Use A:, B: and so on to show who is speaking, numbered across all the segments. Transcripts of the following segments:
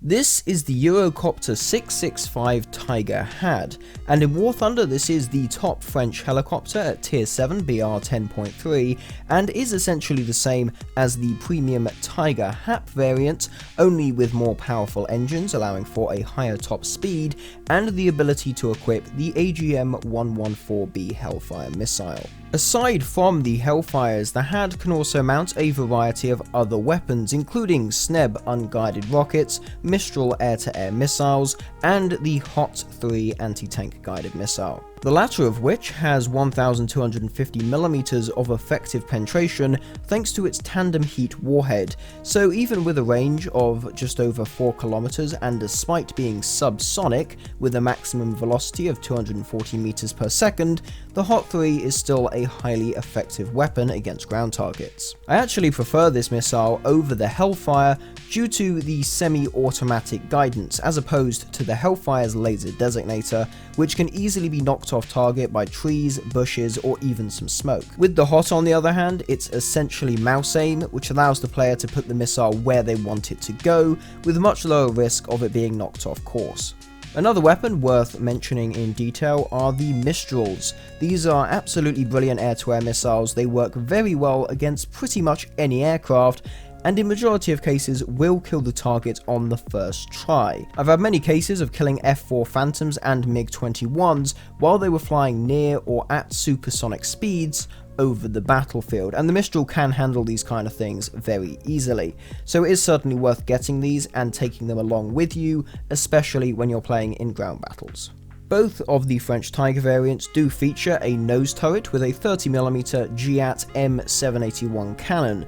A: This is the Eurocopter 665 Tiger HAD, and in War Thunder this is the top French helicopter at tier 7 BR 10.3 and is essentially the same as the premium Tiger HAP variant, only with more powerful engines allowing for a higher top speed and the ability to equip the AGM-114B Hellfire missile. Aside from the Hellfires, the HAD can also mount a variety of other weapons, including SNEB unguided rockets, Mistral air-to-air missiles, and the HOT 3 anti-tank guided missile. The latter of which has 1250mm of effective penetration thanks to its tandem heat warhead, so even with a range of just over 4 km and despite being subsonic with a maximum velocity of 240 meters per second, the HOT 3 is still a highly effective weapon against ground targets. I actually prefer this missile over the Hellfire due to the semi-automatic guidance as opposed to the Hellfire's laser designator, which can easily be knocked off target by trees, bushes, or even some smoke. With the HOT on the other hand, it's essentially mouse aim, which allows the player to put the missile where they want it to go, with much lower risk of it being knocked off course. Another weapon worth mentioning in detail are the Mistrals. These are absolutely brilliant air-to-air missiles. They work very well against pretty much any aircraft, and in majority of cases will kill the target on the first try. I've had many cases of killing F-4 Phantoms and MiG-21s while they were flying near or at supersonic speeds over the battlefield, and the Mistral can handle these kind of things very easily. So it is certainly worth getting these and taking them along with you, especially when you're playing in ground battles. Both of the French Tiger variants do feature a nose turret with a 30mm GIAT M781 cannon.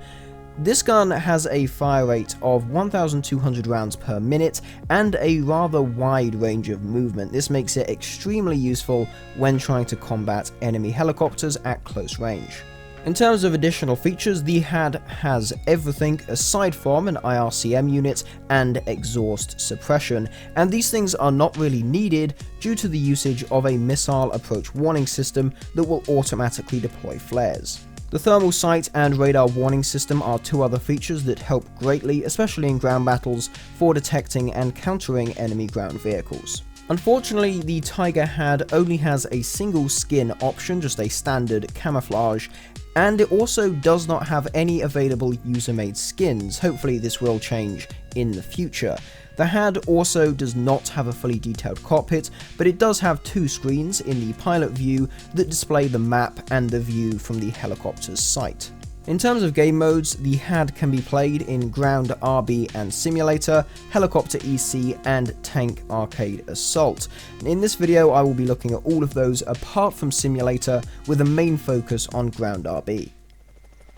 A: This gun has a fire rate of 1,200 rounds per minute and a rather wide range of movement. This makes it extremely useful when trying to combat enemy helicopters at close range. In terms of additional features, the HAD has everything aside from an IRCM unit and exhaust suppression, and these things are not really needed due to the usage of a missile approach warning system that will automatically deploy flares. The thermal sight and radar warning system are two other features that help greatly, especially in ground battles, for detecting and countering enemy ground vehicles. Unfortunately, the Tiger HAD only has a single skin option, just a standard camouflage, and it also does not have any available user-made skins. Hopefully this will change in the future. The HAD also does not have a fully detailed cockpit, but it does have two screens in the pilot view that display the map and the view from the helicopter's sight. In terms of game modes, the HAD can be played in Ground RB and Simulator, Helicopter EC, and Tank Arcade Assault. In this video I will be looking at all of those apart from Simulator, with a main focus on Ground RB.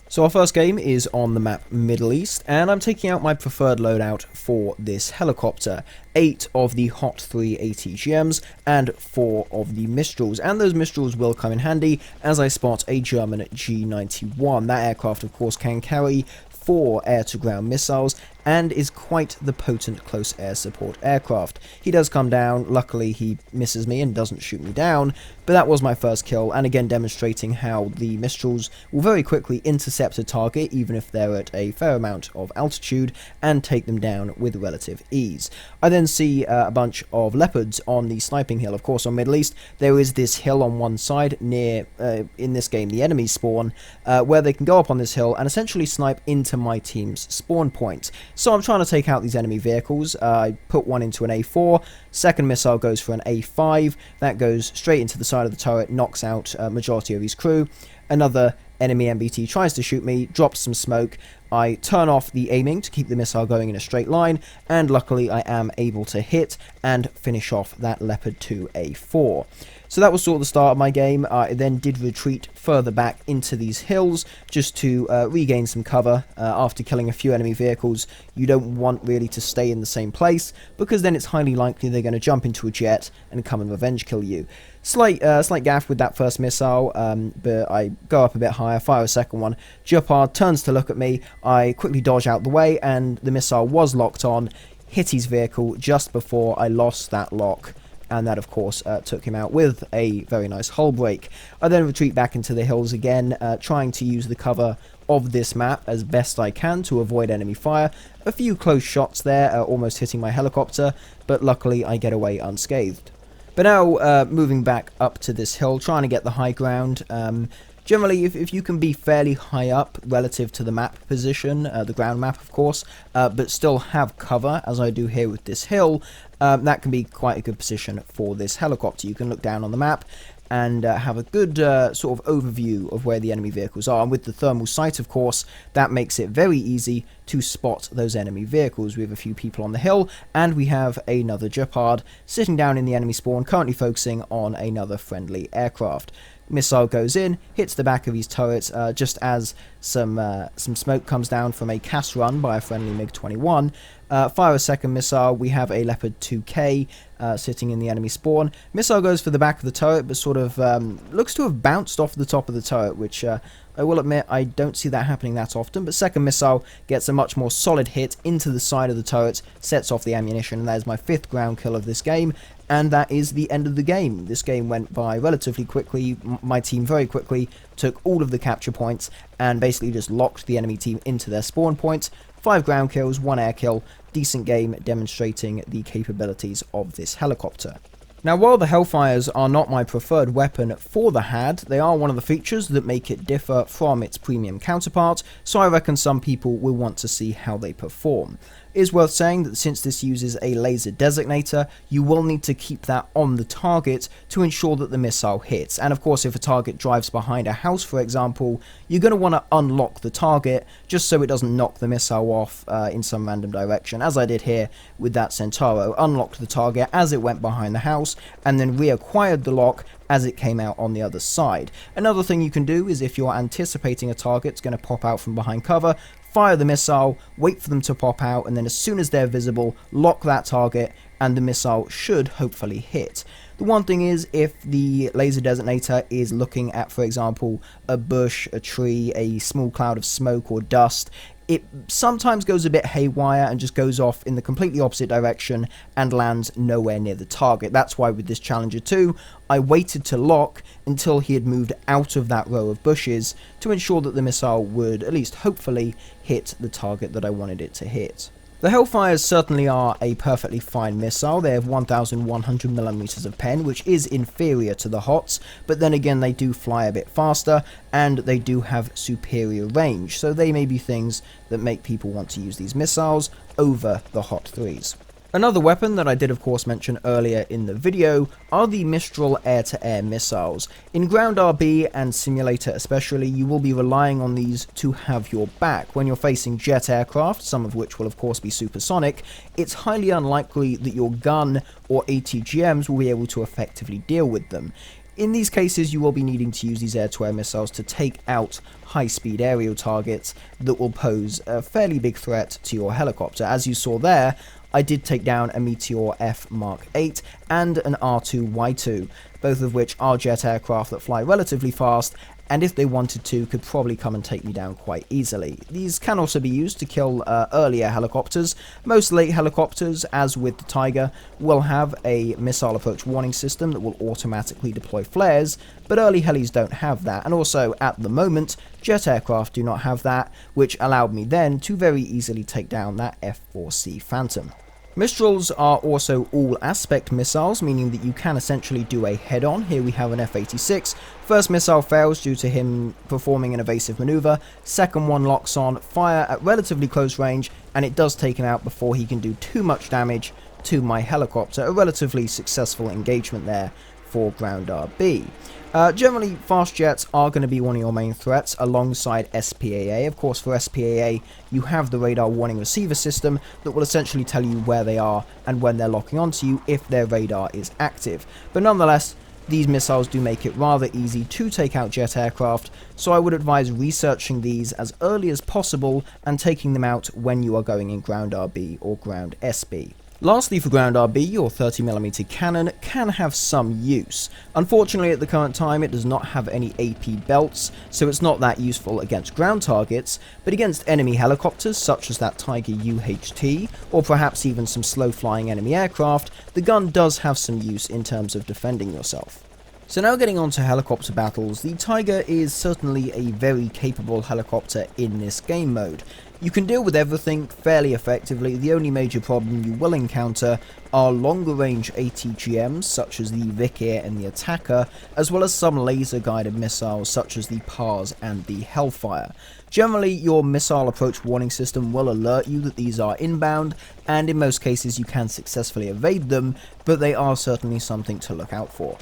A: So our first game is on the map Middle East, and I'm taking out my preferred loadout for this helicopter. 8 of the HOT 3 ATGMs and 4 of the Mistrals, and those Mistrals will come in handy as I spot a German G91. That aircraft of course can carry 4 air-to-ground missiles and is quite the potent close air support aircraft. He does come down, luckily he misses me and doesn't shoot me down, but that was my first kill, and again demonstrating how the Mistrals will very quickly intercept a target even if they're at a fair amount of altitude and take them down with relative ease. I then see a bunch of Leopards on the sniping hill. Of course on Middle East there is this hill on one side near, in this game, the enemy spawn, where they can go up on this hill and essentially snipe into my team's spawn point. So I'm trying to take out these enemy vehicles. I put one into an A4, second missile goes for an A5, that goes straight into the side of the turret, knocks out a majority of his crew. Another enemy MBT tries to shoot me, drops some smoke. I turn off the aiming to keep the missile going in a straight line, and luckily I am able to hit and finish off that Leopard 2 A4. So that was sort of the start of my game. I then did retreat further back into these hills just to regain some cover. After killing a few enemy vehicles, you don't want really to stay in the same place, because then it's highly likely they're going to jump into a jet and come and revenge kill you. Slight gaff with that first missile, but I go up a bit higher, fire a second one. Jeopard turns to look at me, I quickly dodge out the way, and the missile was locked on, hit his vehicle just before I lost that lock, and that of course took him out with a very nice hull break. I then retreat back into the hills again, trying to use the cover of this map as best I can to avoid enemy fire. A few close shots there, almost hitting my helicopter, but luckily I get away unscathed. But now, moving back up to this hill, trying to get the high ground. Generally, if you can be fairly high up relative to the map position, the ground map of course, but still have cover, as I do here with this hill, that can be quite a good position for this helicopter. You can look down on the map and have a good sort of overview of where the enemy vehicles are. And with the thermal sight, of course, that makes it very easy to spot those enemy vehicles. We have a few people on the hill, and we have another Gepard sitting down in the enemy spawn, currently focusing on another friendly aircraft. Missile goes in, hits the back of his turret, just as some smoke comes down from a cast run by a friendly MiG-21. Fire a second missile. We have a Leopard 2K sitting in the enemy spawn. Missile goes for the back of the turret, but sort of looks to have bounced off the top of the turret, which I will admit I don't see that happening that often. But second missile gets a much more solid hit into the side of the turret, sets off the ammunition, and that is my 5th ground kill of this game. And that is the end of the game. This game went by relatively quickly. My team very quickly took all of the capture points and basically just locked the enemy team into their spawn points. 5 ground kills, 1 air kill. Decent game demonstrating the capabilities of this helicopter. Now, while the Hellfires are not my preferred weapon for the HAD, they are one of the features that make it differ from its premium counterpart, so I reckon some people will want to see how they perform. It is worth saying that since this uses a laser designator, you will need to keep that on the target to ensure that the missile hits. And of course, if a target drives behind a house, for example, you're going to want to unlock the target just so it doesn't knock the missile off in some random direction, as I did here with that Centauro. Unlocked the target as it went behind the house, and then reacquired the lock as it came out on the other side. Another thing you can do is, if you're anticipating a target's going to pop out from behind cover, fire the missile, wait for them to pop out, and then as soon as they're visible, lock that target, and the missile should hopefully hit. The one thing is, if the laser designator is looking at, for example, a bush, a tree, a small cloud of smoke or dust, it sometimes goes a bit haywire and just goes off in the completely opposite direction and lands nowhere near the target. That's why with this Challenger 2, I waited to lock until he had moved out of that row of bushes to ensure that the missile would at least hopefully hit the target that I wanted it to hit. The Hellfires certainly are a perfectly fine missile. They have 1100mm of pen, which is inferior to the HOTS, but then again they do fly a bit faster and they do have superior range, so they may be things that make people want to use these missiles over the HOT 3s. Another weapon that I did of course mention earlier in the video are the Mistral air-to-air missiles. In ground RB and simulator especially, you will be relying on these to have your back. When you're facing jet aircraft, some of which will of course be supersonic, it's highly unlikely that your gun or ATGMs will be able to effectively deal with them. In these cases, you will be needing to use these air-to-air missiles to take out high-speed aerial targets that will pose a fairly big threat to your helicopter. As you saw there, I did take down a Meteor F Mark 8 and an R2Y2, both of which are jet aircraft that fly relatively fast, and if they wanted to, could probably come and take me down quite easily. These can also be used to kill earlier helicopters. Most late helicopters, as with the Tiger, will have a missile approach warning system that will automatically deploy flares, but early helis don't have that, and also, at the moment, jet aircraft do not have that, which allowed me then to very easily take down that F4C Phantom. Mistrals are also all-aspect missiles, meaning that you can essentially do a head-on. Here we have an F-86. First missile fails due to him performing an evasive maneuver. Second one locks on, fire at relatively close range, and it does take him out before he can do too much damage to my helicopter. A relatively successful engagement there for ground RB. Generally, fast jets are going to be one of your main threats alongside SPAA. Of course, for SPAA, you have the radar warning receiver system that will essentially tell you where they are and when they're locking onto you if their radar is active. But nonetheless, these missiles do make it rather easy to take out jet aircraft, so I would advise researching these as early as possible and taking them out when you are going in ground RB or ground SB. Lastly, for ground RB, your 30mm cannon can have some use. Unfortunately, at the current time, it does not have any AP belts, so it's not that useful against ground targets, but against enemy helicopters such as that Tiger UHT, or perhaps even some slow-flying enemy aircraft, the gun does have some use in terms of defending yourself. So now getting on to helicopter battles, the Tiger is certainly a very capable helicopter in this game mode. You can deal with everything fairly effectively. The only major problem you will encounter are longer range ATGMs such as the Vickir and the Attacker, as well as some laser guided missiles such as the Pars and the Hellfire. Generally, your missile approach warning system will alert you that these are inbound, and in most cases you can successfully evade them, but they are certainly something to look out for.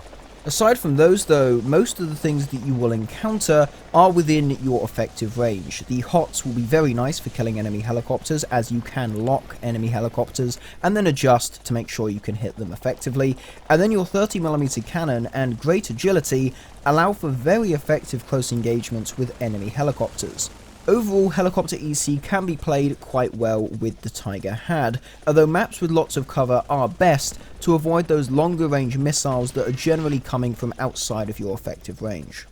A: Aside from those though, most of the things that you will encounter are within your effective range. The HOTS will be very nice for killing enemy helicopters, as you can lock enemy helicopters and then adjust to make sure you can hit them effectively, and then your 30mm cannon and great agility allow for very effective close engagements with enemy helicopters. Overall, Helicopter EC can be played quite well with the Tiger HAD, although maps with lots of cover are best to avoid those longer range missiles that are generally coming from outside of your effective range.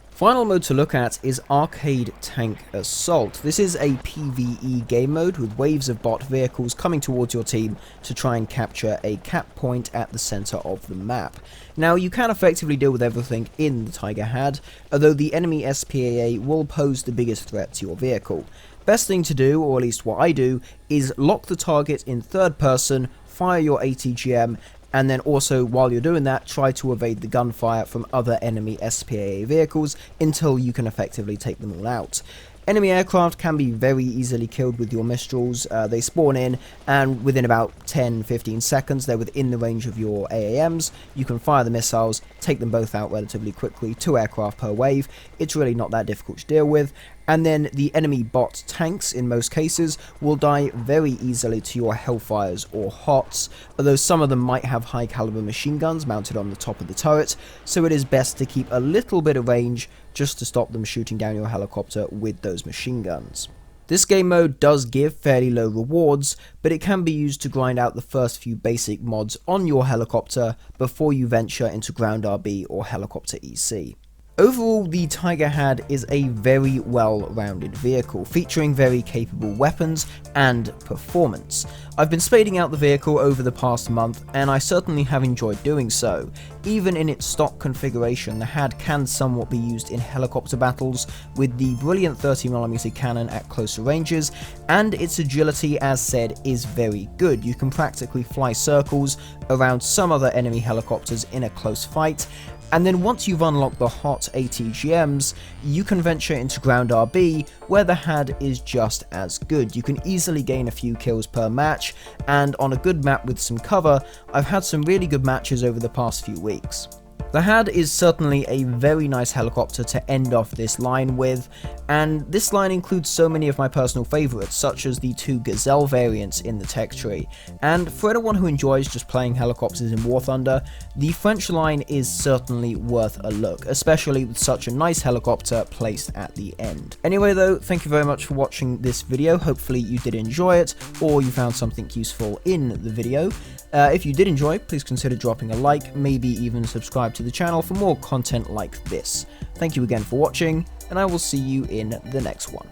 A: Final mode to look at is Arcade Tank Assault. This is a PvE game mode with waves of bot vehicles coming towards your team to try and capture a cap point at the center of the map. Now, you can effectively deal with everything in the Tiger HAD, although the enemy SPAA will pose the biggest threat to your vehicle. Best thing to do, or at least what I do, is lock the target in third person, fire your ATGM, and then also, while you're doing that, try to evade the gunfire from other enemy SPAA vehicles until you can effectively take them all out. Enemy aircraft can be very easily killed with your Mistrals. They spawn in, and within about 10-15 seconds they're within the range of your AAMs. You can fire the missiles, take them both out relatively quickly, 2 aircraft per wave. It's really not that difficult to deal with. And then the enemy bot tanks, in most cases, will die very easily to your Hellfires or HOTS, although some of them might have high caliber machine guns mounted on the top of the turret, so it is best to keep a little bit of range just to stop them shooting down your helicopter with those machine guns. This game mode does give fairly low rewards, but it can be used to grind out the first few basic mods on your helicopter before you venture into Ground RB or Helicopter EC. Overall, the Tiger HAD is a very well-rounded vehicle, featuring very capable weapons and performance. I've been spading out the vehicle over the past month, and I certainly have enjoyed doing so. Even in its stock configuration, the HAD can somewhat be used in helicopter battles, with the brilliant 30mm cannon at closer ranges, and its agility, as said, is very good. You can practically fly circles around some other enemy helicopters in a close fight, and then once you've unlocked the hot ATGMs, you can venture into Ground RB, where the HAD is just as good. You can easily gain a few kills per match, and on a good map with some cover, I've had some really good matches over the past few weeks. The HAD is certainly a very nice helicopter to end off this line with, and this line includes so many of my personal favourites, such as the 2 Gazelle variants in the tech tree. And for anyone who enjoys just playing helicopters in War Thunder, the French line is certainly worth a look, especially with such a nice helicopter placed at the end. Anyway though, thank you very much for watching this video. Hopefully you did enjoy it, or you found something useful in the video. If you did enjoy, please consider dropping a like, maybe even subscribe to the channel for more content like this. Thank you again for watching, and I will see you in the next one.